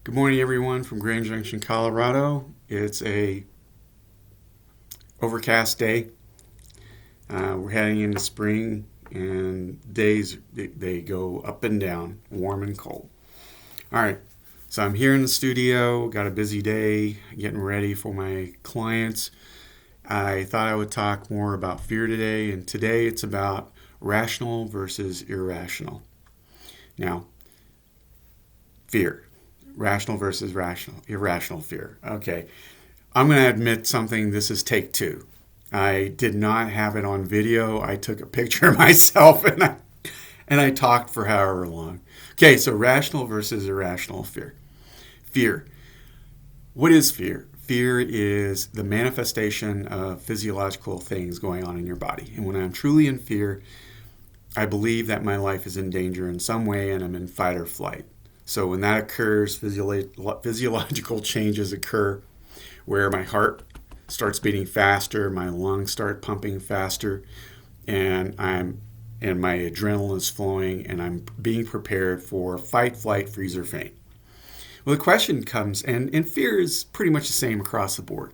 Good morning, everyone, from Grand Junction, Colorado. It's a overcast day. We're heading into spring, and days they go up and down, warm and cold. All right, so I'm here in the studio. Got a busy day, getting ready for my clients. I thought I would talk more about fear today, and today it's about rational versus irrational. Now, fear. Rational versus irrational fear. Okay, I'm going to admit something. This is take two. I did not have it on video. I took a picture of myself and I talked for however long. Okay, so rational versus irrational fear. Fear. What is fear? Fear is the manifestation of physiological things going on in your body. And when I'm truly in fear, I believe that my life is in danger in some way and I'm in fight or flight. So when that occurs, physiological changes occur where my heart starts beating faster, my lungs start pumping faster, and my adrenaline is flowing, and I'm being prepared for fight, flight, freeze, or faint. Well, the question comes, and fear is pretty much the same across the board.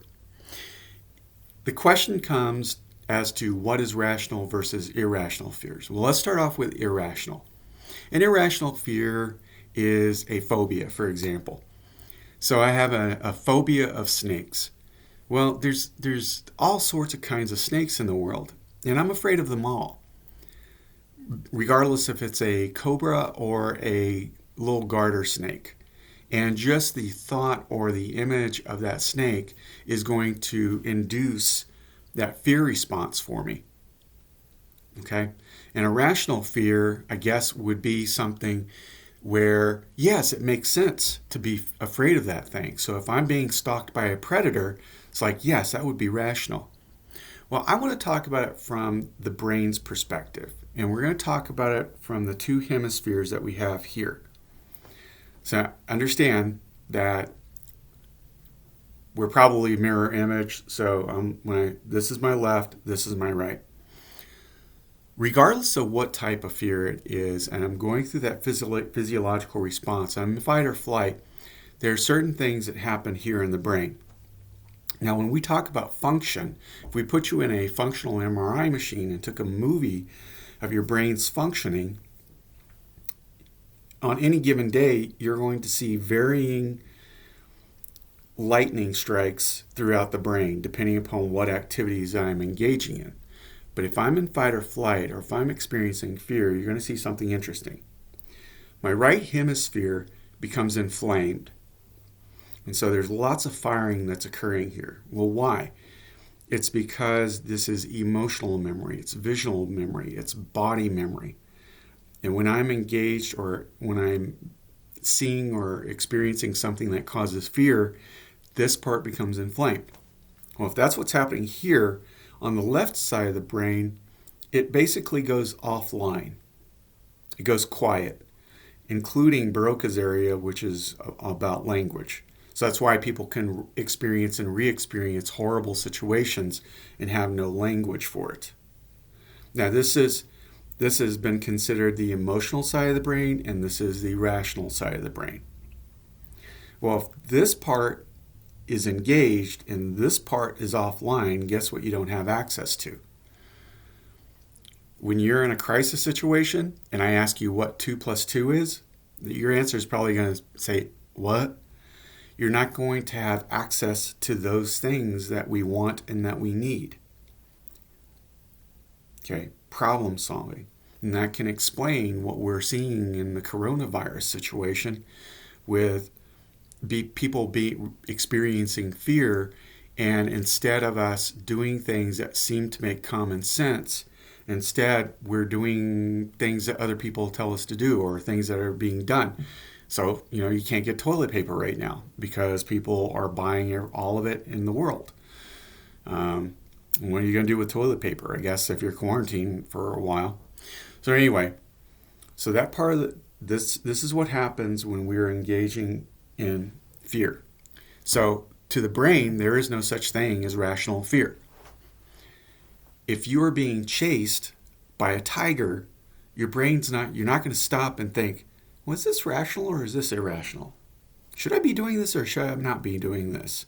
The question comes as to what is rational versus irrational fears. Well, let's start off with irrational. An irrational fear is a phobia, for example. So I have a phobia of snakes. Well, there's all sorts of kinds of snakes in the world, and I'm afraid of them all, regardless if it's a cobra or a little garter snake. And just the thought or the image of that snake is going to induce that fear response for me. Okay? An irrational fear, I guess, would be something where, yes, it makes sense to be afraid of that thing. So if I'm being stalked by a predator, it's like, yes, that would be rational. Well, I want to talk about it from the brain's perspective. And we're going to talk about it from the two hemispheres that we have here. So understand that we're probably mirror image. So this is my left, this is my right. Regardless of what type of fear it is, and I'm going through that physiological response, I'm in fight or flight, there are certain things that happen here in the brain. Now, when we talk about function, if we put you in a functional MRI machine and took a movie of your brain's functioning, on any given day, you're going to see varying lightning strikes throughout the brain, depending upon what activities I'm engaging in. But if I'm in fight or flight, or if I'm experiencing fear, you're going to see something interesting. My right hemisphere becomes inflamed. And so there's lots of firing that's occurring here. Well, why? It's because this is emotional memory, it's visual memory, it's body memory. And when I'm engaged or when I'm seeing or experiencing something that causes fear, this part becomes inflamed. Well, if that's what's happening here, on the left side of the brain, it basically goes offline. It goes quiet, including Broca's area, which is about language. So that's why people can experience and re-experience horrible situations and have no language for it. Now, this has been considered the emotional side of the brain, and this is the rational side of the brain. Well, if this part is engaged and this part is offline, guess what you don't have access to? When you're in a crisis situation and I ask you what 2 plus 2 is, your answer is probably going to say, what? You're not going to have access to those things that we want and that we need. Okay, problem solving. And that can explain what we're seeing in the coronavirus situation with people experiencing fear, and instead of us doing things that seem to make common sense, instead we're doing things that other people tell us to do or things that are being done. So, you can't get toilet paper right now because people are buying all of it in the world. What are you going to do with toilet paper? I guess if you're quarantined for a while. So anyway, so that part of this is what happens when we're engaging in fear. So to the brain, there is no such thing as rational fear. If you are being chased by a tiger, you're not going to stop and think, was this rational or is this irrational? Should I be doing this or should I not be doing this?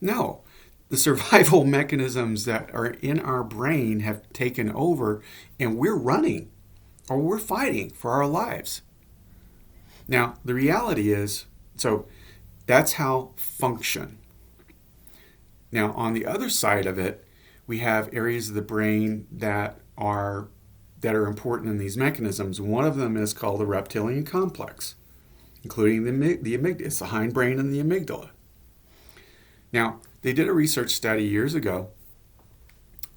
No. The survival mechanisms that are in our brain have taken over, and we're running or we're fighting for our lives. Now, the reality is, so that's how function. Now, on the other side of it, we have areas of the brain that are important in these mechanisms. One of them is called the Reptilian Complex, including the amygdala. It's the hindbrain and the amygdala. Now, they did a research study years ago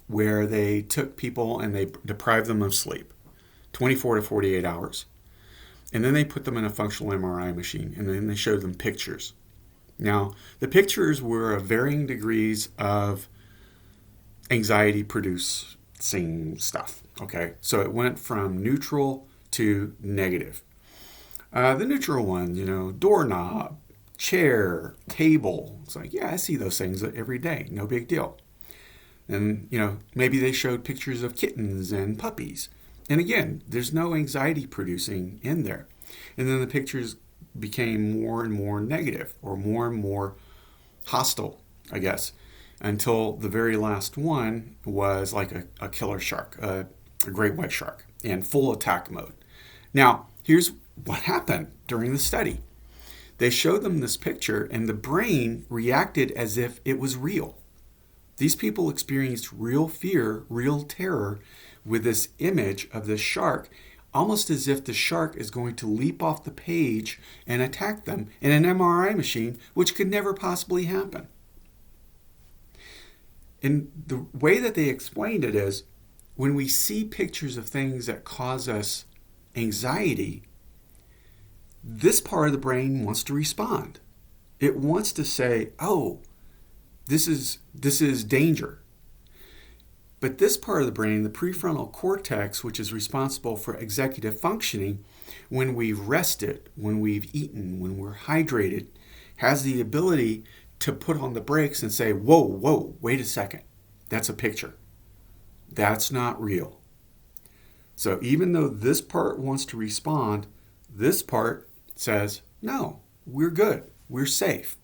where they took people and they deprived them of sleep, 24 to 48 hours. And then they put them in a functional MRI machine, and then they showed them pictures. Now, the pictures were of varying degrees of anxiety-producing stuff. Okay, so it went from neutral to negative. The neutral ones, doorknob, chair, table. It's like, yeah, I see those things every day. No big deal. And, maybe they showed pictures of kittens and puppies. And again, there's no anxiety producing in there. And then the pictures became more and more negative or more hostile, I guess, until the very last one was like a killer shark, a great white shark, in full attack mode. Now, here's what happened during the study. They showed them this picture, and the brain reacted as if it was real. These people experienced real fear, real terror with this image of this shark, almost as if the shark is going to leap off the page and attack them in an MRI machine, which could never possibly happen. And the way that they explained it is, when we see pictures of things that cause us anxiety, this part of the brain wants to respond. It wants to say, oh, this is danger. But this part of the brain, the prefrontal cortex, which is responsible for executive functioning, when we've rested, when we've eaten, when we're hydrated, has the ability to put on the brakes and say, whoa, wait a second. That's a picture. That's not real. So even though this part wants to respond, this part says, no, we're good. We're safe.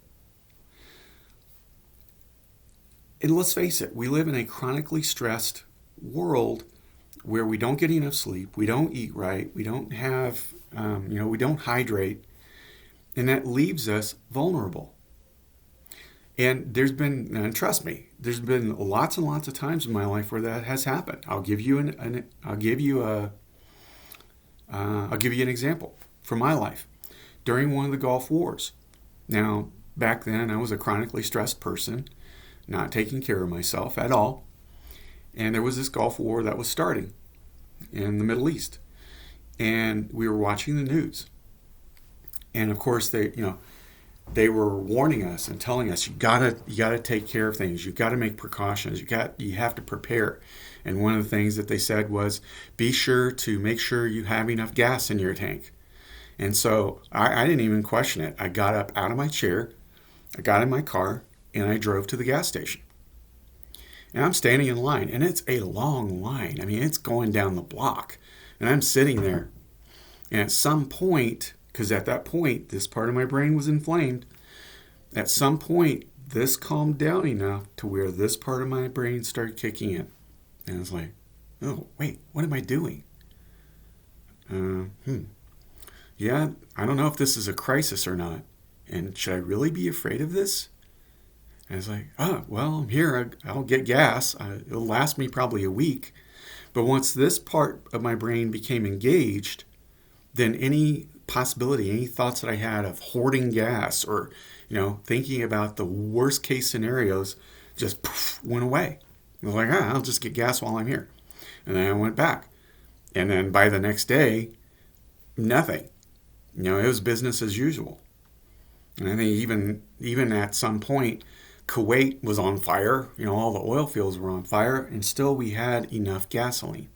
And let's face it, we live in a chronically stressed world where we don't get enough sleep, we don't eat right, we don't have, we don't hydrate, and that leaves us vulnerable. And and trust me, there's been lots and lots of times in my life where that has happened. I'll give you an example from my life. During one of the Gulf Wars. Now, back then, I was a chronically stressed person, not taking care of myself at all. And there was this Gulf War that was starting in the Middle East. And we were watching the news. And of course, they were warning us and telling us, you gotta take care of things. You gotta make precautions. You have to prepare. And one of the things that they said was, be sure to make sure you have enough gas in your tank. And so I didn't even question it. I got up out of my chair, I got in my car, and I drove to the gas station. And I'm standing in line, and it's a long line. I mean, it's going down the block. And I'm sitting there. And at some point, because at that point, this part of my brain was inflamed, at some point, this calmed down enough to where this part of my brain started kicking in. And I was like, oh, wait, what am I doing? Yeah, I don't know if this is a crisis or not. And should I really be afraid of this? And I was like, well, I'm here. I'll get gas. It'll last me probably a week. But once this part of my brain became engaged, then any possibility, any thoughts that I had of hoarding gas or, thinking about the worst case scenarios just went away. I was like, I'll just get gas while I'm here. And then I went back. And then by the next day, nothing. It was business as usual. And I think even at some point, Kuwait was on fire. All the oil fields were on fire, and still we had enough gasoline.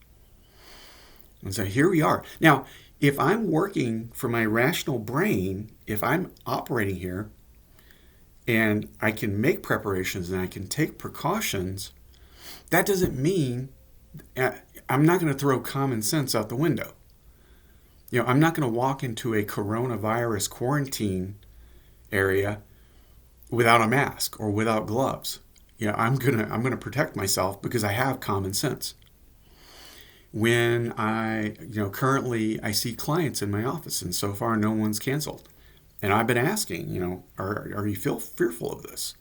And so here we are. Now, if I'm working for my rational brain, if I'm operating here, and I can make preparations and I can take precautions, that doesn't mean I'm not going to throw common sense out the window. I'm not going to walk into a coronavirus quarantine area without a mask or without gloves. I'm gonna protect myself because I have common sense. When currently I see clients in my office, and so far no one's canceled. And I've been asking, are you fearful of this?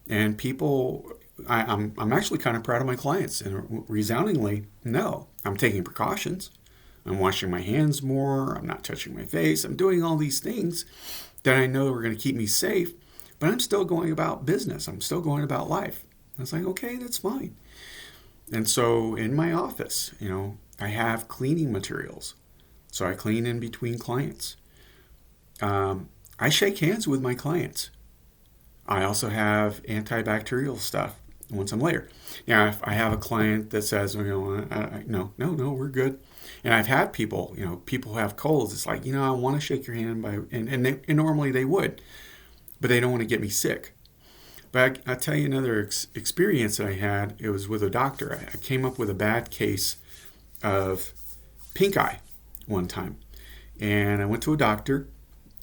And people, I'm actually kind of proud of my clients, and resoundingly, no. I'm taking precautions. I'm washing my hands more. I'm not touching my face. I'm doing all these things that I know are going to keep me safe, but I'm still going about business. I'm still going about life. I was like, okay, that's fine. And so in my office, I have cleaning materials. So I clean in between clients. I shake hands with my clients. I also have antibacterial stuff once I'm later. If I have a client that says, no, we're good. And I've had people who have colds. It's like, I want to shake your hand and normally they would, but they don't want to get me sick. But I'll tell you another experience that I had. It was with a doctor. I came up with a bad case of pink eye one time. And I went to a doctor,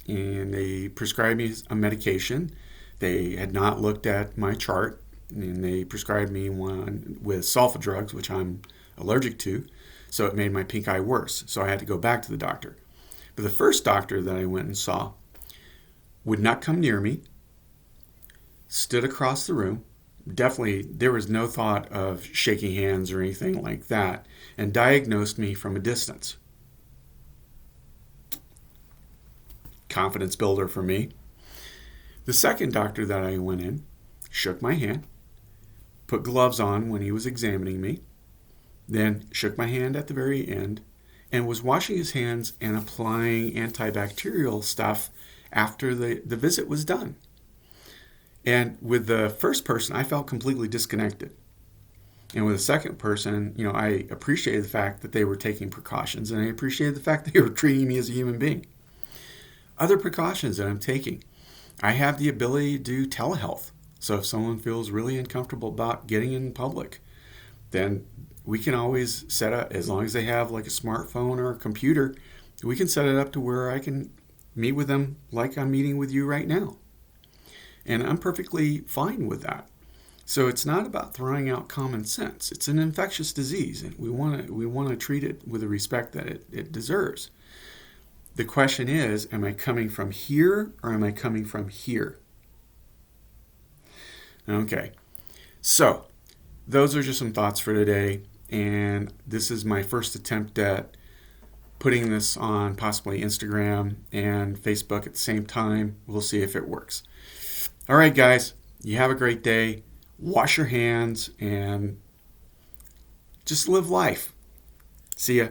and they prescribed me a medication. They had not looked at my chart, and they prescribed me one with sulfa drugs, which I'm allergic to. So it made my pink eye worse. So I had to go back to the doctor. But the first doctor that I went and saw would not come near me, stood across the room. Definitely, there was no thought of shaking hands or anything like that, and diagnosed me from a distance. Confidence builder for me. The second doctor that I went in shook my hand, put gloves on when he was examining me, then shook my hand at the very end, and was washing his hands and applying antibacterial stuff after the visit was done. And with the first person, I felt completely disconnected. And with the second person, I appreciated the fact that they were taking precautions, and I appreciated the fact that they were treating me as a human being. Other precautions that I'm taking. I have the ability to do telehealth. So if someone feels really uncomfortable about getting in public, then we can always set up, as long as they have like a smartphone or a computer, we can set it up to where I can meet with them like I'm meeting with you right now. And I'm perfectly fine with that. So it's not about throwing out common sense. It's an infectious disease, and we want to treat it with the respect that it deserves. The question is, am I coming from here or am I coming from here? Okay. So those are just some thoughts for today. And this is my first attempt at putting this on possibly Instagram and Facebook at the same time. We'll see if it works. All right, guys, you have a great day. Wash your hands and just live life. See ya.